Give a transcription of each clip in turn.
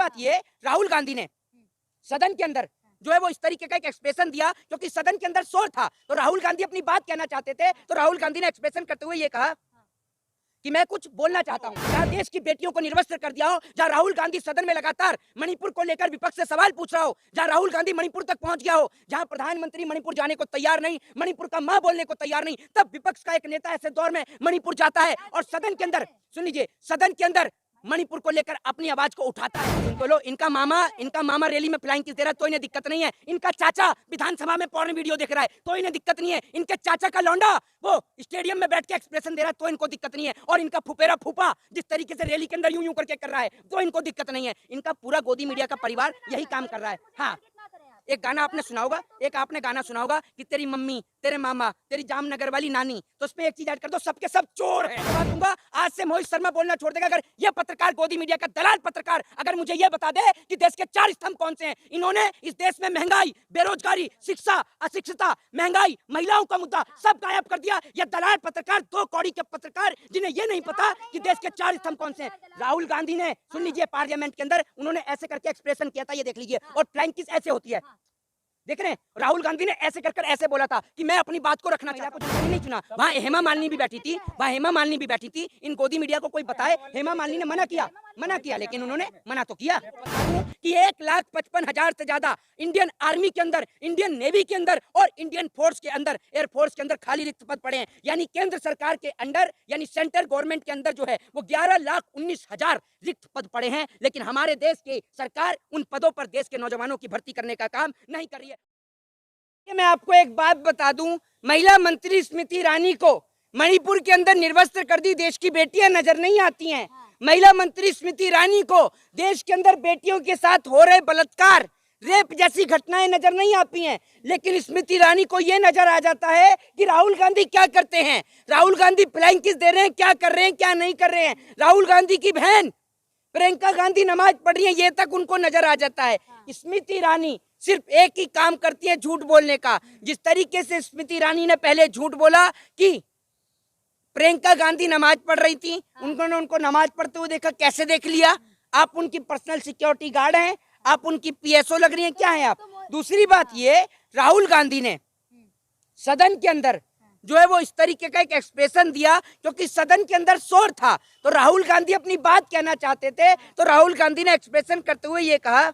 बात ये, राहुल गांधी ने सदन के अंदर जो है वो इस तरीके का एक एक्सप्रेशन दिया, क्योंकि सदन के अंदर शोर था, तो राहुल गांधी अपनी बात कहना चाहते थे, तो राहुल गांधी ने एक्सप्रेशन करते हुए ये कहा कि मैं कुछ बोलना चाहता हूं। जहां देश की बेटियों को निर्वस्त्र कर दिया हो, जहां राहुल गांधी सदन में लगातार मणिपुर को लेकर विपक्ष से सवाल पूछ रहा हो, जहां राहुल गांधी मणिपुर तक पहुंच गया हो, जहां प्रधानमंत्री मणिपुर जाने को तैयार नहीं, मणिपुर का मां बोलने को तैयार नहीं, तब विपक्ष का एक नेता ऐसे दौर में मणिपुर जाता है और सदन के अंदर, सुन लीजिए, सदन के अंदर मणिपुर को लेकर अपनी आवाज को उठाता है। इनको लो, इनका मामा रैली में फ्लाइंग किस दे रहा है तो इन्हें दिक्कत नहीं है, इनका चाचा विधानसभा में पॉर्न वीडियो देख रहा है तो इन्हें दिक्कत नहीं है, इनके चाचा का लौंडा वो स्टेडियम में बैठ के एक्सप्रेशन दे रहा है तो इनको दिक्कत नहीं है, और इनका फुफेरा फूफा जिस तरीके से रैली के अंदर यूं यूं करके कर रहा है तो इनको दिक्कत नहीं है। इनका पूरा गोदी मीडिया का परिवार यही काम कर रहा है। हाँ, एक गाना आपने सुना होगा, एक आपने गाना सुना होगा कि तेरी मम्मी, तेरे मामा, तेरी जामनगर वाली नानी, तो उसमें एक चीज ऐड कर दो, सबके सब चोर है। दूंगा आज से मोहित शर्मा बोलना छोड़ देगा अगर ये पत्रकार, गोदी मीडिया का दलाल पत्रकार, अगर मुझे ये बता दे कि देश के 4 स्तंभ कौन से हैं। इन्होंने इस देश में महंगाई, बेरोजगारी, शिक्षा, अशिक्षिता, महंगाई, महिलाओं का मुद्दा सब गायब कर दिया। ये दलाल पत्रकार, 2 कौड़ी के पत्रकार, जिन्हें ये नहीं पता कि देश के 4 स्तंभ कौन से हैं। राहुल गांधी ने, सुन लीजिए, पार्लियामेंट के अंदर उन्होंने ऐसे करके एक्सप्रेशन किया था, ये देख लीजिए, और फ्लाइंग किस ऐसे होती है, देख रहे हैं। राहुल गांधी ने ऐसे कर ऐसे बोला था कि मैं अपनी बात को रखना चाहता हूं। नहीं चुना, वहां हेमा मालिनी भी बैठी थी, इन गोदी मीडिया को कोई बताए, हेमा मालिनी ने मना किया, लेकिन उन्होंने मना तो किया कि 1,55,000 से ज्यादा इंडियन आर्मी के अंदर, इंडियन नेवी के अंदर और इंडियन फोर्स के अंदर, एयरफोर्स के अंदर खाली रिक्त पद पड़े हैं। यानी केंद्र सरकार के अंडर, यानी सेंट्रल गवर्नमेंट के अंदर जो है वो 11,19,000 रिक्त पद पड़े हैं, लेकिन हमारे देश की सरकार उन पदों पर देश के नौजवानों की भर्ती करने का काम नहीं कर रही है। मैं आपको एक बात बता दूं, महिला मंत्री स्मृति ईरानी को मणिपुर के अंदर निर्वस्त्र कर दी देश की बेटियां नजर नहीं आती हैं। महिला मंत्री स्मृति ईरानी को देश के अंदर बेटियों के साथ हो रहे बलात्कार, रेप जैसी घटनाएं नजर नहीं आती हैं, लेकिन स्मृति ईरानी को यह नजर आ जाता है कि राहुल गांधी क्या करते हैं, राहुल गांधी फ्लाइंग किस दे रहे हैं, क्या कर रहे हैं, क्या नहीं कर रहे हैं। राहुल गांधी की बहन प्रियंका गांधी नमाज पढ़ रही है, ये तक उनको नजर आ जाता है। स्मृति ईरानी सिर्फ एक ही काम करती है, झूठ बोलने का। जिस तरीके से स्मृति ईरानी ने पहले झूठ बोला कि प्रियंका गांधी नमाज पढ़ रही थी, उन्होंने उनको नमाज पढ़ते हुए देखा, कैसे देख लिया, आप उनकी पर्सनल सिक्योरिटी गार्ड हैं, आप उनकी पीएसओ लग रही हैं, क्या है आप। दूसरी बात ये, राहुल गांधी ने सदन के अंदर जो है वो इस तरीके का एक एक्सप्रेशन दिया, क्योंकि सदन के अंदर शोर था, तो राहुल गांधी अपनी बात कहना चाहते थे, तो राहुल गांधी ने एक्सप्रेशन करते हुए ये कहा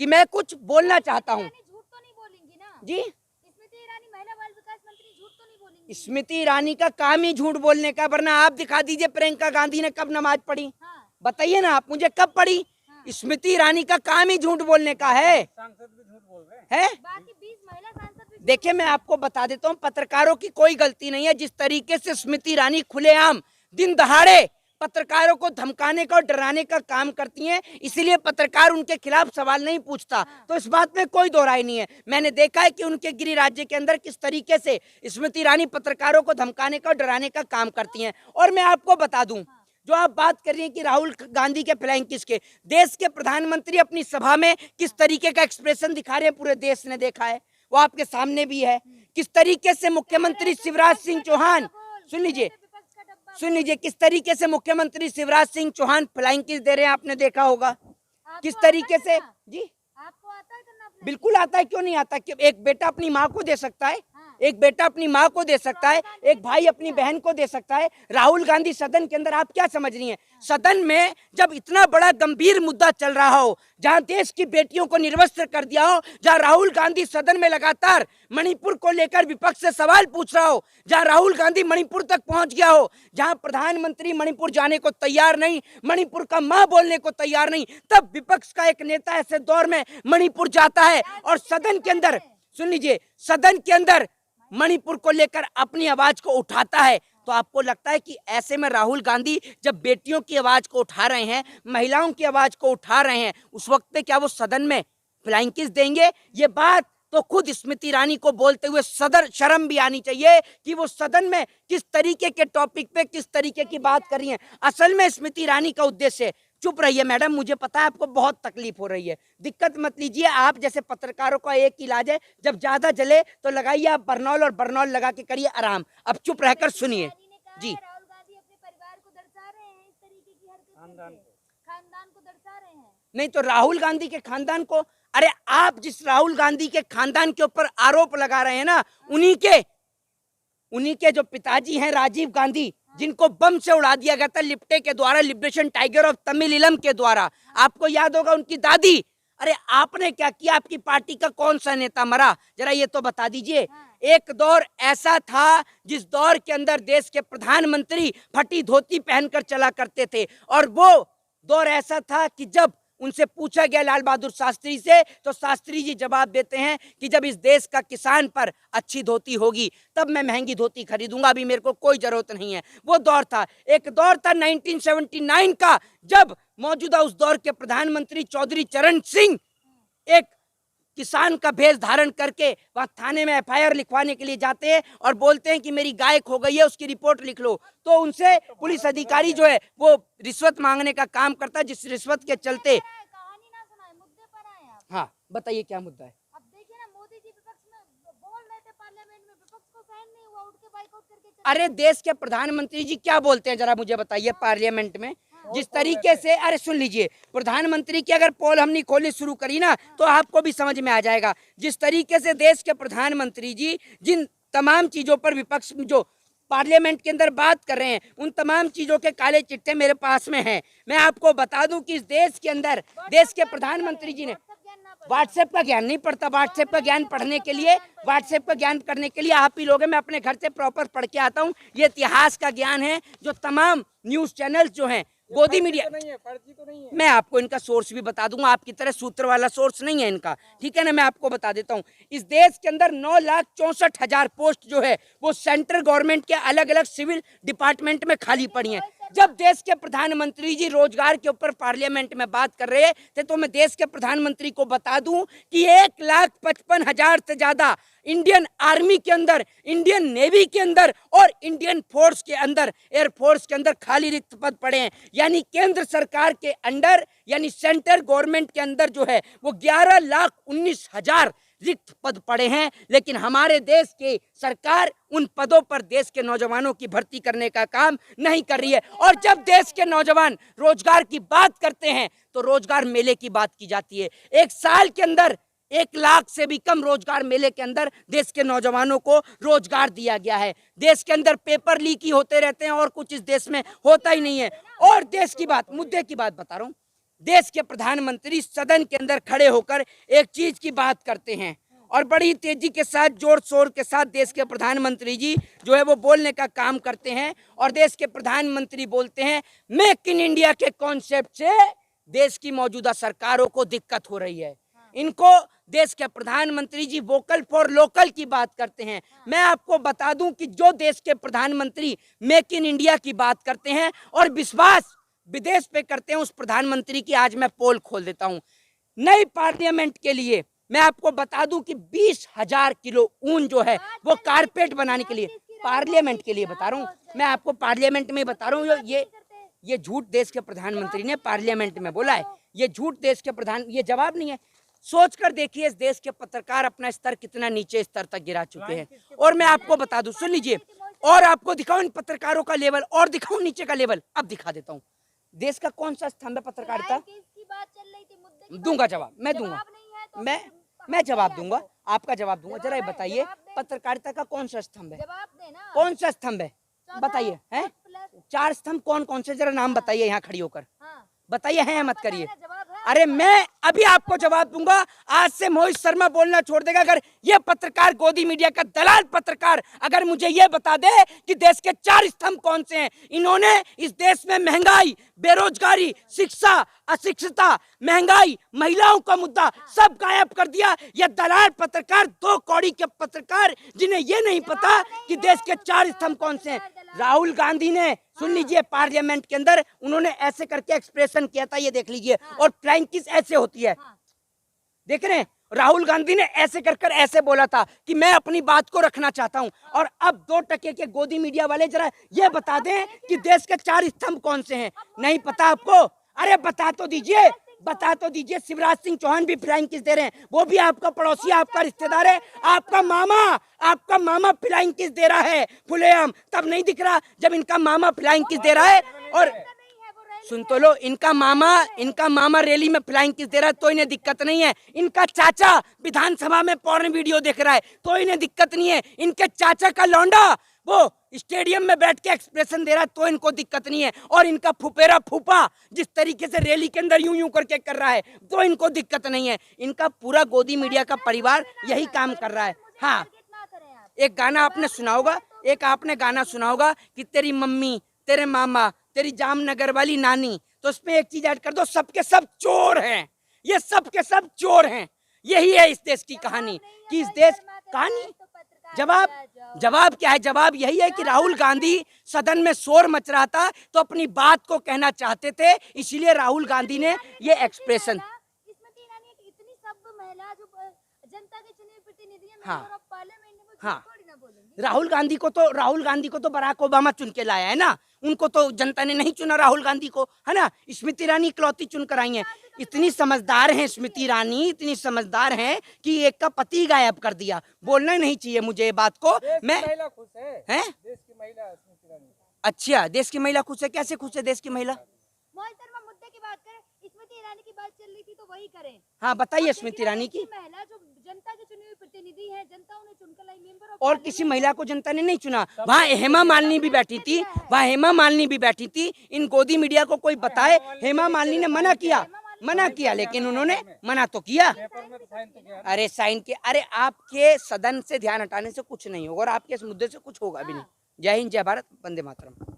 कि मैं कुछ बोलना चाहता हूं। झूठ तो नहीं बोलेंगी ना जी, स्मृति ईरानी महिला बाल विकास मंत्री झूठ तो नहीं बोलेंगी। स्मृति ईरानी का काम ही झूठ बोलने का, वरना आप दिखा दीजिए प्रियंका गांधी ने कब नमाज पढ़ी। बताइए ना आप मुझे, कब पढ़ी। स्मृति ईरानी का काम ही झूठ बोलने का है। सांसद भी झूठ बोल रहे हैं, बाकी 20 महिला सांसद भी। देखिए, मैं आपको बता देता हूँ, पत्रकारों की कोई गलती नहीं है। जिस तरीके से स्मृति ईरानी खुलेआम दिन दहाड़े पत्रकारों को धमकाने का और डराने का काम करती हैं, इसीलिए पत्रकार उनके खिलाफ सवाल नहीं पूछता, तो इस बात में कोई दो राय नहीं है। मैंने देखा है कि उनके गृह राज्य के अंदर किस तरीके से स्मृति ईरानी पत्रकारों को धमकाने का और डराने का काम करती हैं। और मैं आपको बता दूं, जो आप बात कर रही हैं कि राहुल गांधी के फ्लाइंग किस के, देश के प्रधानमंत्री अपनी सभा में किस तरीके का एक्सप्रेशन दिखा रहे हैं, पूरे देश ने देखा है, वो आपके सामने भी है। किस तरीके से मुख्यमंत्री शिवराज सिंह चौहान, सुन लीजिए, किस तरीके से मुख्यमंत्री शिवराज सिंह चौहान फ्लाइंग किस दे रहे हैं, आपने देखा होगा किस तरीके से। जी, आपको आता है करना? बिल्कुल आता है, क्यों नहीं आता। एक बेटा अपनी माँ को दे सकता है, एक बेटा अपनी माँ को दे सकता है, एक भाई अपनी बहन को दे सकता है। राहुल गांधी सदन के अंदर, आप क्या समझ रही हैं, सदन में जब इतना बड़ा गंभीर मुद्दा चल रहा हो, जहां देश की बेटियों को निर्वस्त्र कर दिया हो, जहां राहुल गांधी सदन में लगातार मणिपुर को लेकर विपक्ष से सवाल पूछ रहा हो, जहां राहुल गांधी मणिपुर तक पहुंच गया हो, जहां प्रधानमंत्री मणिपुर जाने को तैयार नहीं, मणिपुर का मां बोलने को तैयार नहीं, तब विपक्ष का एक नेता ऐसे दौर में मणिपुर जाता है और सदन के अंदर, सुन लीजिए, सदन के अंदर मणिपुर को लेकर अपनी आवाज को उठाता है। तो आपको लगता है कि ऐसे में राहुल गांधी जब बेटियों की आवाज को उठा रहे हैं, महिलाओं की आवाज को उठा रहे हैं, उस वक्त पे क्या वो सदन में फ्लाइंग किस देंगे? ये बात तो खुद स्मृति ईरानी को बोलते हुए सदर शर्म भी आनी चाहिए कि वो सदन में किस तरीके के टॉपिक पे किस तरीके की बात कर रही हैं। असल में स्मृति ईरानी का उद्देश्य, चुप रहिए मैडम, मुझे पता है आपको बहुत तकलीफ हो रही है, दिक्कत मत लीजिए। आप जैसे पत्रकारों का एक इलाज है, जब ज्यादा जले तो लगाइए आप बर्नॉल, और बर्नॉल लगा के करिए आराम। अब चुप रहकर सुनिए। जी, राहुल गांधी अपने परिवार को दर्शा रहे हैं, इस तरीके की हरकत, खानदान को दर्शा रहे हैं। नहीं तो राहुल गांधी के खानदान को, अरे आप जिस राहुल गांधी के खानदान के ऊपर आरोप लगा रहे हैं ना, उन्हीं के जो पिताजी हैं राजीव गांधी, जिनको बम से उड़ा दिया गया था लिप्टे के द्वारा, लिबरेशन टाइगर ऑफ तमिल के द्वारा, आपको याद होगा उनकी दादी। अरे आपने क्या किया? आपकी पार्टी का कौन सा नेता मरा, जरा ये तो बता दीजिए। एक दौर ऐसा था जिस दौर के अंदर देश के प्रधानमंत्री फटी धोती पहनकर चला करते थे, और वो दौर ऐसा था कि जब उनसे पूछा गया लाल बहादुर शास्त्री से, तो शास्त्री जी जवाब देते हैं कि जब इस देश का किसान पर अच्छी धोती होगी तब मैं महंगी धोती खरीदूंगा, अभी मेरे को कोई जरूरत नहीं है। वो दौर था। एक दौर था 1979 का, जब मौजूदा उस दौर के प्रधानमंत्री चौधरी चरण सिंह एक किसान का भेष धारण करके वहां थाने में एफआईआर लिखवाने के लिए जाते हैं और बोलते हैं कि मेरी गाय खो गई है, उसकी रिपोर्ट लिख लो। तो उनसे पुलिस अधिकारी जो है वो रिश्वत मांगने का काम करता है, जिस रिश्वत के चलते। कहानी ना सुनाए, मुद्दे पर आए आप। हाँ बताइए क्या मुद्दा है? अब देखिए ना, मोदी जी विपक्ष में बोल रहे थे पार्लियामेंट में, विपक्ष को सहन नहीं हुआ, उठ के बाइकआउट करके चले अरे देश के प्रधानमंत्री जी क्या बोलते हैं, जरा मुझे बताइए पार्लियामेंट में। जिस तरीके से, अरे सुन लीजिए, प्रधानमंत्री की अगर पोल हमने खोलनी शुरू करी ना तो आपको भी समझ में आ जाएगा। जिस तरीके से देश के प्रधानमंत्री जी जिन तमाम चीजों पर विपक्ष जो पार्लियामेंट के अंदर बात कर रहे हैं, उन तमाम चीजों के काले चिट्ठे मेरे पास में हैं। मैं आपको बता दूं कि इस देश के अंदर देश के प्रधानमंत्री जी ने व्हाट्सएप का ज्ञान नहीं पढ़ता। व्हाट्सएप का ज्ञान पढ़ने के लिए, व्हाट्सएप का ज्ञान करने के लिए आप ही लोग हैं। मैं अपने घर से प्रॉपर पढ़ के आता हूँ। ये इतिहास का ज्ञान है जो तमाम न्यूज चैनल्स जो हैं, गोदी मीडिया, फर्जी तो नहीं है। मैं आपको इनका सोर्स भी बता दूंगा, आपकी तरह सूत्र वाला सोर्स नहीं है इनका, ठीक है ना। मैं आपको बता देता हूँ, इस देश के अंदर 9,64,000 पोस्ट जो है वो सेंट्रल गवर्नमेंट के अलग अलग सिविल डिपार्टमेंट में खाली पड़ी हैं। जब देश के प्रधानमंत्री जी रोजगार के ऊपर पार्लियामेंट में बात कर रहे थे तो मैं देश के प्रधानमंत्री को बता दूं कि 1,55,000 से ज्यादा इंडियन आर्मी के अंदर, इंडियन नेवी के अंदर और इंडियन फोर्स के अंदर, एयरफोर्स के अंदर खाली रिक्त पद पड़े हैं। यानी केंद्र सरकार के अंडर, यानी सेंट्रल गवर्नमेंट के अंदर जो है वो 11,19,000 रिक्त पद पड़े हैं। लेकिन हमारे देश की सरकार उन पदों पर देश के नौजवानों की भर्ती करने का काम नहीं कर रही है। और जब देश के नौजवान रोजगार की बात करते हैं तो रोजगार मेले की बात की जाती है। एक साल के अंदर 1 लाख से भी कम रोजगार मेले के अंदर देश के नौजवानों को रोजगार दिया गया है। देश के अंदर पेपर लीक ही होते रहते हैं और कुछ इस देश में होता ही नहीं है। और देश की बात, मुद्दे की बात बता रहा हूँ, देश के प्रधानमंत्री सदन के अंदर खड़े होकर एक चीज की बात करते हैं और बड़ी तेजी के साथ, जोर शोर के साथ देश के प्रधानमंत्री जी जो है वो बोलने का काम करते हैं। और देश के प्रधानमंत्री बोलते हैं मेक इन इंडिया के कॉन्सेप्ट से देश की मौजूदा सरकारों को दिक्कत हो रही है। इनको देश के प्रधानमंत्री जी वोकल फॉर लोकल की बात करते हैं। मैं आपको बता दूं कि जो देश के प्रधानमंत्री मेक इन इंडिया की बात करते हैं और विश्वास विदेश पे करते हैं, उस प्रधानमंत्री की आज मैं पोल खोल देता हूं। नई पार्लियामेंट के लिए मैं आपको बता दूं कि 20,000 किलो ऊन जो है वो कारपेट बनाने के लिए, पार्लियामेंट के लिए बता रहा हूं, मैं आपको पार्लियामेंट में बता रहा हूँ। ये झूठ देश के प्रधानमंत्री ने पार्लियामेंट में बोला है। ये झूठ देश के प्रधान, ये जवाब नहीं है। सोच कर देखिए इस देश के पत्रकार अपना स्तर कितना नीचे स्तर तक गिरा चुके हैं। और मैं आपको बता दूं, सुन लीजिए, और आपको दिखाऊं इन पत्रकारों का लेवल, और दिखाऊं नीचे का लेवल, अब दिखा देता हूं। देश का कौन सा स्तंभ है पत्रकारिता? दूंगा जवाब, मैं दूंगा, मैं जवाब दूंगा, आपका जवाब दूंगा। जरा ये बताइए पत्रकारिता का कौन सा स्तंभ है? कौन सा स्तंभ है बताइए? हैं 4 स्तंभ कौन कौन से, जरा नाम बताइए यहाँ खड़ी होकर, बताइए, हैं मत करिए। अरे मैं अभी आपको जवाब दूंगा। आज से मोहित शर्मा बोलना छोड़ देगा अगर ये पत्रकार, गोदी मीडिया का दलाल पत्रकार अगर मुझे ये बता दे कि देश के 4 स्तंभ कौन से हैं। इन्होंने इस देश में महंगाई, बेरोजगारी, शिक्षा, अशिक्षिता, महंगाई, महिलाओं का मुद्दा सब गायब कर दिया। ये दलाल पत्रकार, 2 कौड़ी के पत्रकार जिन्हें ये नहीं पता कि देश के 4 स्तंभ कौन से हैं। राहुल गांधी ने, सुन लीजिए, पार्लियामेंट के अंदर उन्होंने ऐसे करके एक्सप्रेशन किया था, ये देख लीजिए, और फ्लाइंग किस ऐसे होती है, देख रहे हैं? राहुल गांधी ने ऐसे कर ऐसे बोला था कि मैं अपनी बात को रखना चाहता हूं। और अब 2 टके के गोदी मीडिया वाले जरा ये बता दें कि देश के 4 स्तंभ कौन से हैं। नहीं पता आपको? अरे बता तो दीजिए, बता तो दीजिए। शिवराज सिंह चौहान भी फ्लाइंग किस दे रहे हैं, वो भी आपका पड़ोसी, आपका रिश्तेदार है, आपका मामा फ्लाइंग किस दे रहा है खुलेआम। तब नहीं दिख रहा जब इनका मामा फ्लाइंग किस दे रहा है। और सुन तो लो, इनका मामा रैली में फ्लाइंग किस दे रहा है तो इन्हें दिक्कत नहीं है। इनका चाचा विधानसभा में पॉर्न वीडियो देख रहा है तो इन्हें दिक्कत नहीं है। इनके चाचा का लौंडा वो स्टेडियम में बैठ के एक्सप्रेशन दे रहा है तो इनको दिक्कत नहीं है। और इनका फुफेरा फूफा जिस तरीके से रैली के अंदर यूं यूं करके कर रहा है तो इनको दिक्कत नहीं है। इनका पूरा गोदी मीडिया का परिवार यही काम कर रहा है। हाँ, एक गाना आपने सुना होगा, एक आपने गाना सुना होगा कि तेरी मम्मी, तेरे मामा, तेरी जामनगर वाली नानी, तो उसमें एक चीज ऐड कर दो, सबके सब चोर हैं, ये सबके सब चोर हैं। यही है इस देश की कहानी कि इस देश कहानी जवाब क्या है? जवाब यही है कि राहुल गांधी सदन में शोर मच रहा था तो अपनी बात को कहना चाहते थे, इसीलिए राहुल गांधी ने ये एक्सप्रेशन। स्मृति ईरानी एक इतनी सभ्य महिला जो जनता के चुने हुए प्रतिनिधि है, हाँ, मेंबर ऑफ पार्लियामेंट है, वो हाँ, थोड़ी ना बोलेंगे। राहुल गांधी को तो बराक ओबामा चुन के लाया है ना, उनको तो जनता ने नहीं चुना राहुल गांधी को, है ना। स्मृति ईरानी इकलौती चुन कर आई हैं। इतनी समझदार हैं स्मृति ईरानी, इतनी समझदार हैं कि एक का पति गायब कर दिया। बोलना ही नहीं चाहिए मुझे ये बात को। मैं महिला खुश है, हैं? देश की महिला स्मृति ईरानी। अच्छा, देश की महिला खुश है? कैसे खुश है देश की महिला? मोहित शर्मा, मुद्दे की बात करें, स्मृति ईरानी की बात चल रही थी तो वही करें। हाँ, बताइए स्मृति ईरानी की। महिला जो जनता के चुने हुए प्रतिनिधि है, जनता उन्हें चुनकर लाई, मेंबर ऑफ और किसी महिला को जनता ने नहीं चुना। वहाँ हेमा मालिनी भी बैठी थी, वहाँ हेमा मालिनी भी बैठी थी। इन गोदी मीडिया को कोई बताए, हेमा मालिनी ने मना किया, लेकिन उन्होंने मना तो किया। अरे साइन के, अरे आपके सदन से ध्यान हटाने से कुछ नहीं होगा और आपके इस मुद्दे से कुछ होगा भी नहीं। जय हिंद, जय भारत, वंदे मातरम।